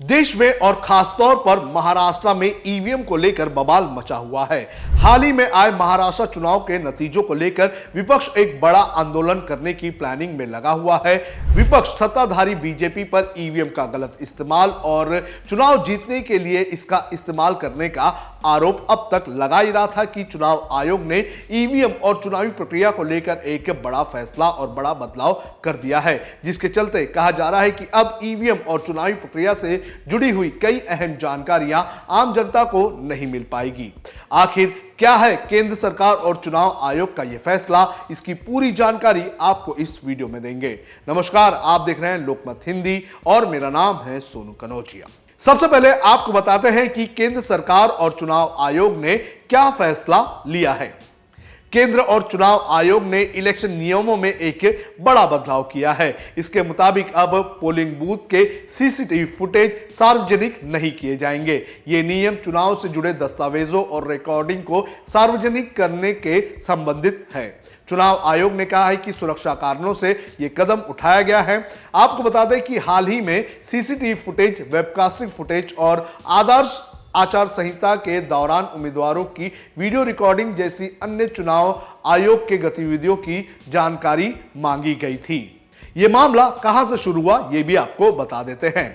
देश में और खासतौर पर महाराष्ट्र में ईवीएम को लेकर बवाल मचा हुआ है। हाल ही में आए महाराष्ट्र चुनाव के नतीजों को लेकर विपक्ष एक बड़ा आंदोलन करने की प्लानिंग में लगा हुआ है। विपक्ष सत्ताधारी बीजेपी पर ईवीएम का गलत इस्तेमाल और चुनाव जीतने के लिए इसका इस्तेमाल करने का आरोप अब तक लगा ही रहा था कि चुनाव आयोग ने ईवीएम और चुनावी प्रक्रिया को लेकर एक बड़ा फैसला और बड़ा बदलाव कर दिया है, जिसके चलते कहा जा रहा है कि अब ईवीएम और चुनावी प्रक्रिया से जुड़ी हुई कई अहम जानकारियां आम जनता को नहीं मिल पाएगी। आखिर क्या है केंद्र सरकार और चुनाव आयोग का यह फैसला, इसकी पूरी जानकारी आपको इस वीडियो में देंगे। नमस्कार, आप देख रहे हैं लोकमत हिंदी और मेरा नाम है सोनू कनौजिया। सबसे पहले आपको बताते हैं कि केंद्र सरकार और चुनाव आयोग ने क्या फैसला लिया है। केंद्र और चुनाव आयोग ने इलेक्शन नियमों में एक बड़ा बदलाव किया है। इसके मुताबिक अब पोलिंग बूथ के सीसीटीवी फुटेज सार्वजनिक नहीं किए जाएंगे। ये नियम चुनाव से जुड़े दस्तावेजों और रिकॉर्डिंग को सार्वजनिक करने के संबंधित है। चुनाव आयोग ने कहा है कि सुरक्षा कारणों से यह कदम उठाया गया है। आपको बता दें कि हाल ही में सीसीटीवी फुटेज, वेबकास्टिंग फुटेज और आदर्श आचार संहिता के दौरान उम्मीदवारों की वीडियो रिकॉर्डिंग जैसी अन्य चुनाव आयोग के गतिविधियों की जानकारी मांगी गई थी। यह मामला कहां से शुरू हुआ, यह भी आपको बता देते हैं।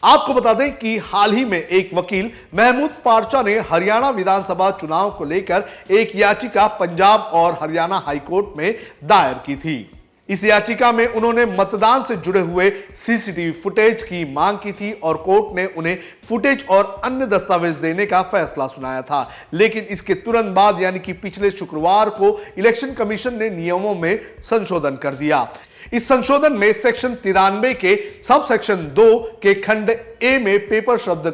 आपको बता दें कि हाल ही में एक वकील महमूद पारचा ने हरियाणा विधानसभा चुनाव को लेकर एक याचिका पंजाब और हरियाणा हाईकोर्ट में दायर की थी। इस याचिका में उन्होंने मतदान से जुड़े हुए सीसीटीवी फुटेज की मांग की थी और कोर्ट ने उन्हें फुटेज और अन्य दस्तावेज देने का फैसला सुनाया था। लेकिन इसके तुरंत बाद यानी कि पिछले शुक्रवार को इलेक्शन कमीशन ने नियमों में संशोधन कर दिया। इस संशोधन में सेक्शन 93 के सब सेक्शन 2 के खंड ए में पेपर शब्द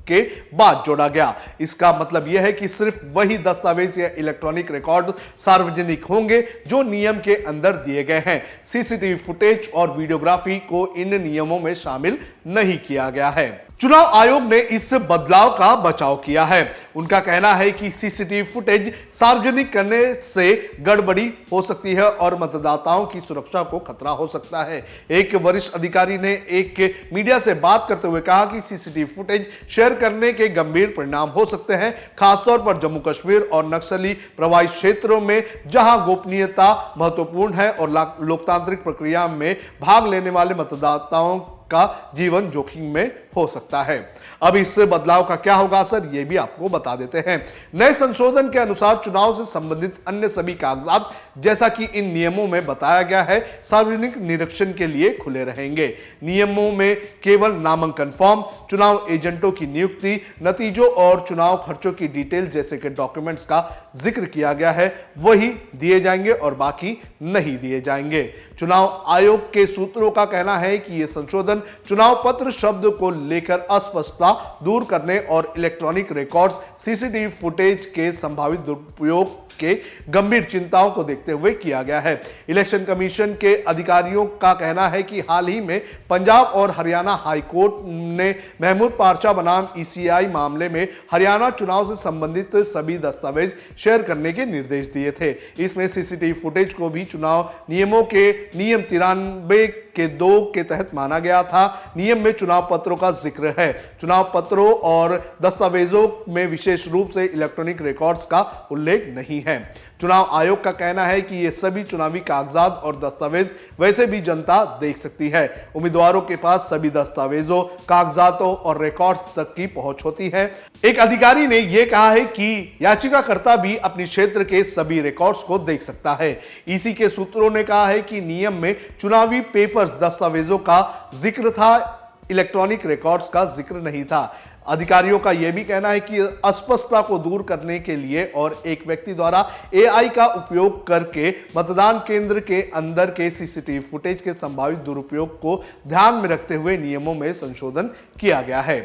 के बाद जोड़ा गया। इसका मतलब यह है कि सिर्फ वही दस्तावेज या इलेक्ट्रॉनिक रिकॉर्ड सार्वजनिक होंगे जो नियम के अंदर दिए गए हैं। सीसीटीवी फुटेज और वीडियोग्राफी को इन नियमों में शामिल नहीं किया गया है। चुनाव आयोग ने इस बदलाव का बचाव किया है। उनका कहना है कि सीसीटीवी फुटेज सार्वजनिक करने से गड़बड़ी हो सकती है और मतदाताओं की सुरक्षा को खतरा हो सकता है। एक वरिष्ठ अधिकारी ने एक मीडिया से बात करते हुए कहा कि सीसीटीवी फुटेज शेयर करने के गंभीर परिणाम हो सकते हैं, खासतौर पर जम्मू कश्मीर और नक्सली प्रभावित क्षेत्रों में जहां गोपनीयता महत्वपूर्ण है और लोकतांत्रिक प्रक्रिया में भाग लेने वाले मतदाताओं का जीवन जोखिम में हो सकता है। अब इस बदलाव का क्या होगा असर, यह भी आपको बता देते हैं। नए संशोधन के अनुसार चुनाव से संबंधित अन्य सभी कागजात जैसा कि इन नियमों में बताया गया है सार्वजनिक निरीक्षण के लिए खुले रहेंगे। नियमों में केवल नामांकन फॉर्म, चुनाव एजेंटों की नियुक्ति, नतीजों और चुनाव खर्चों की डिटेल जैसे कि डॉक्यूमेंट्स का जिक्र किया गया है, वही दिए जाएंगे और बाकी नहीं दिए जाएंगे। चुनाव आयोग के सूत्रों का कहना है कि यह संशोधन चुनाव पत्र शब्द को लेकर अस्पष्टता दूर करने और इलेक्ट्रॉनिक रिकॉर्ड्स, सीसीटीवी फुटेज के संभावित दुरुपयोग के गंभीर चिंताओं को देखते हुए किया गया है। इलेक्शन कमीशन के अधिकारियों का कहना है कि हाल ही में पंजाब और हरियाणा हाईकोर्ट ने महमूद पारचा बनाम ईसीआई मामले में हरियाणा चुनाव से संबंधित सभी दस्तावेज शेयर करने के निर्देश दिए थे। इसमें सीसीटीवी फुटेज को भी चुनाव नियमों के नियम 93 के 2 के तहत माना गया था। नियम में चुनाव पत्रों का जिक्र है। चुनाव पत्रों और दस्तावेजों में विशेष रूप से इलेक्ट्रॉनिक रिकॉर्ड्स का उल्लेख नहीं है। चुनाव आयोग का कहना है कि ये सभी चुनावी कागजात और दस्तावेज वैसे भी जनता देख सकती है। उम्मीदवारों के पास सभी दस्तावेजों, कागजातों और रिकॉर्ड्स तक की पहुंच होती है। एक अधिकारी ने यह कहा है कि याचिकाकर्ता भी अपने क्षेत्र के सभी रिकॉर्ड्स को देख सकता है। इसी के सूत्रों ने कहा है कि नियम में चुनावी पेपर्स, दस्तावेजों का जिक्र था, इलेक्ट्रॉनिक रिकॉर्ड्स का जिक्र नहीं था। अधिकारियों का यह भी कहना है कि अस्पष्टता को दूर करने के लिए और एक व्यक्ति द्वारा एआई का उपयोग करके मतदान केंद्र के अंदर के सीसीटीवी फुटेज के संभावित दुरुपयोग को ध्यान में रखते हुए नियमों में संशोधन किया गया है।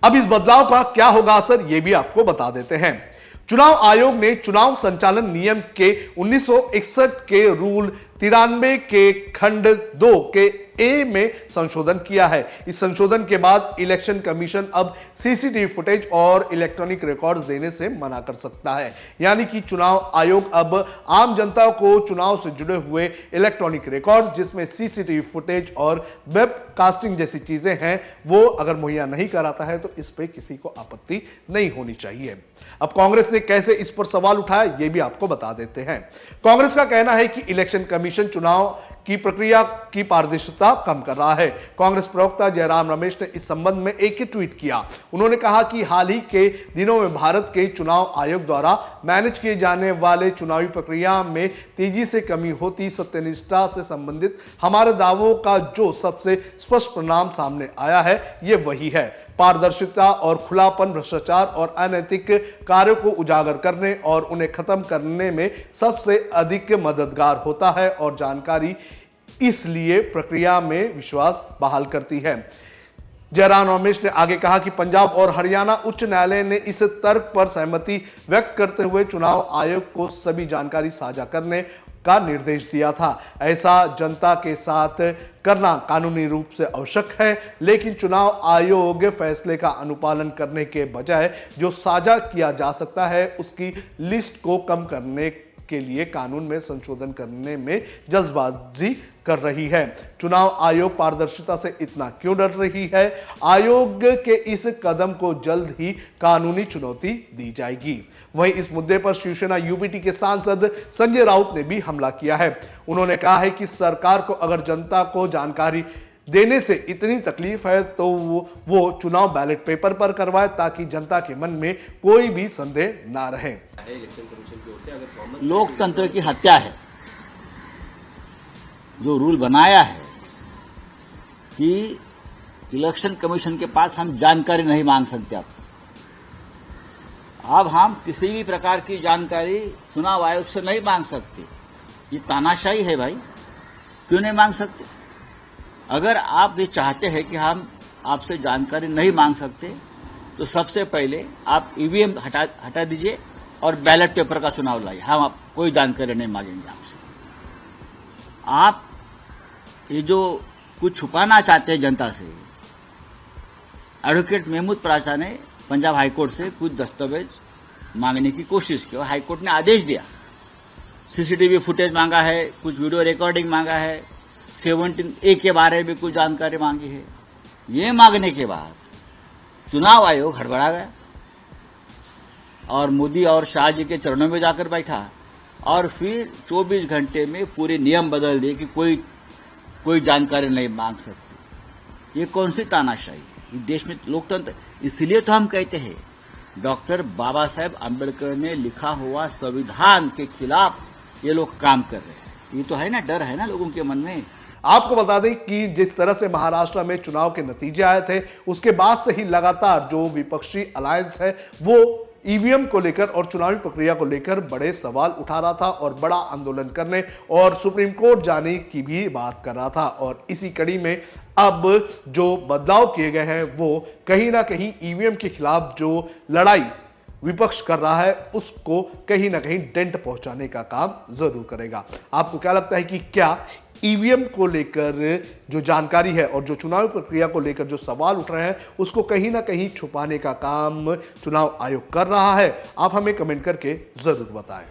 अब इस बदलाव का क्या होगा असर, यह भी आपको बता देते हैं। चुनाव आयोग ने चुनाव संचालन नियम के 1961 के रूल 93 के खंड 2 के ए में संशोधन किया है। इस संशोधन के बाद इलेक्शन कमीशन अब सीसीटीवी फुटेज और इलेक्ट्रॉनिक रिकॉर्ड्स देने से मना कर सकता है। यानी कि चुनाव आयोग अब आम जनता को चुनाव से जुड़े हुए इलेक्ट्रॉनिक रिकॉर्ड्स, जिसमें सीसीटीवी फुटेज और वेब कास्टिंग जैसी चीजें हैं, वो अगर मुहैया नहीं कराता है तो इस पे किसी को आपत्ति नहीं होनी चाहिए। अब कांग्रेस ने कैसे इस पर सवाल उठाया, ये भी आपको बता देते हैं। कांग्रेस का कहना है कि इलेक्शन कमीशन चुनाव की प्रक्रिया की पारदर्शिता कम कर रहा है। कांग्रेस प्रवक्ता जयराम रमेश ने इस संबंध में एक ही ट्वीट किया। उन्होंने कहा कि हाल ही के दिनों में भारत के चुनाव आयोग द्वारा मैनेज किए जाने वाले चुनावी प्रक्रिया में तेजी से कमी होती सत्यनिष्ठा से संबंधित हमारे दावों का जो सबसे स्पष्ट परिणाम सामने आया है, ये वही है। पारदर्शिता और खुलापन भ्रष्टाचार और अनैतिक कार्यों को उजागर करने और उन्हें खत्म करने में सबसे अधिक मददगार होता है और जानकारी इसलिए प्रक्रिया में विश्वास बहाल करती है। जयराम रमेश ने आगे कहा कि पंजाब और हरियाणा उच्च न्यायालय ने इस तर्क पर सहमति व्यक्त करते हुए चुनाव आयोग को सभी जानकारी साझा करने का निर्देश दिया था। ऐसा जनता के साथ करना कानूनी रूप से आवश्यक है, लेकिन चुनाव आयोग फैसले का अनुपालन करने के बजाय जो साझा किया जा सकता है उसकी लिस्ट को कम करने के लिए कानून में संशोधन करने में जल्दबाजी कर रही है। चुनाव आयोग पारदर्शिता से इतना क्यों डर रही है? आयोग के इस कदम को जल्द ही कानूनी चुनौती दी जाएगी। वहीं इस मुद्दे पर शिवसेना यूपीटी के सांसद संजय राउत ने भी हमला किया है। उन्होंने कहा है कि सरकार को अगर जनता को जानकारी देने से इतनी तकलीफ है तो वो चुनाव बैलेट पेपर पर करवाए ताकि जनता के मन में कोई भी संदेह ना रहे। लोकतंत्र की हत्या है। जो रूल बनाया है कि इलेक्शन कमीशन के पास हम जानकारी नहीं मांग सकते, अब हम किसी भी प्रकार की जानकारी चुनाव आयोग से नहीं मांग सकते। ये तानाशाही है भाई, क्यों नहीं मांग सकते? अगर आप ये चाहते हैं कि हम आपसे जानकारी नहीं मांग सकते तो सबसे पहले आप ईवीएम हटा दीजिए और बैलेट पेपर का चुनाव लाइए। हम आप कोई जानकारी नहीं मांगेंगे आपसे। आप ये जो कुछ छुपाना चाहते हैं जनता से, एडवोकेट महमूद प्राचा ने पंजाब हाईकोर्ट से कुछ दस्तावेज मांगने की कोशिश की और हाईकोर्ट ने आदेश दिया। सीसीटीवी फुटेज मांगा है, कुछ वीडियो रिकॉर्डिंग मांगा है, 17A के बारे में कुछ जानकारी मांगी है। ये मांगने के बाद चुनाव आयोग हड़बड़ा गया और मोदी और शाह जी के चरणों में जाकर बैठा और फिर 24 घंटे में पूरे नियम बदल दिए कि कोई जानकारी नहीं मांग सकती। ये कौन सी तानाशाही है? देश में लोकतंत्र, इसलिए तो हम कहते हैं डॉक्टर बाबा साहेब अम्बेडकर ने लिखा हुआ संविधान के खिलाफ ये लोग काम कर रहे हैं। ये तो है ना, डर है ना लोगों के मन में। आपको बता दें कि जिस तरह से महाराष्ट्र में चुनाव के नतीजे आए थे उसके बाद से ही लगातार जो विपक्षी अलायंस है वो ईवीएम को लेकर और चुनावी प्रक्रिया को लेकर बड़े सवाल उठा रहा था और बड़ा आंदोलन करने और सुप्रीम कोर्ट जाने की भी बात कर रहा था। और इसी कड़ी में अब जो बदलाव किए गए हैं वो कहीं ना कहीं ईवीएम के खिलाफ जो लड़ाई विपक्ष कर रहा है उसको कहीं ना कहीं डेंट पहुंचाने का काम जरूर करेगा। आपको क्या लगता है कि क्या ईवीएम को लेकर जो जानकारी है और जो चुनाव प्रक्रिया को लेकर जो सवाल उठ रहे हैं उसको कहीं ना कहीं छुपाने का काम चुनाव आयोग कर रहा है? आप हमें कमेंट करके जरूर बताएं।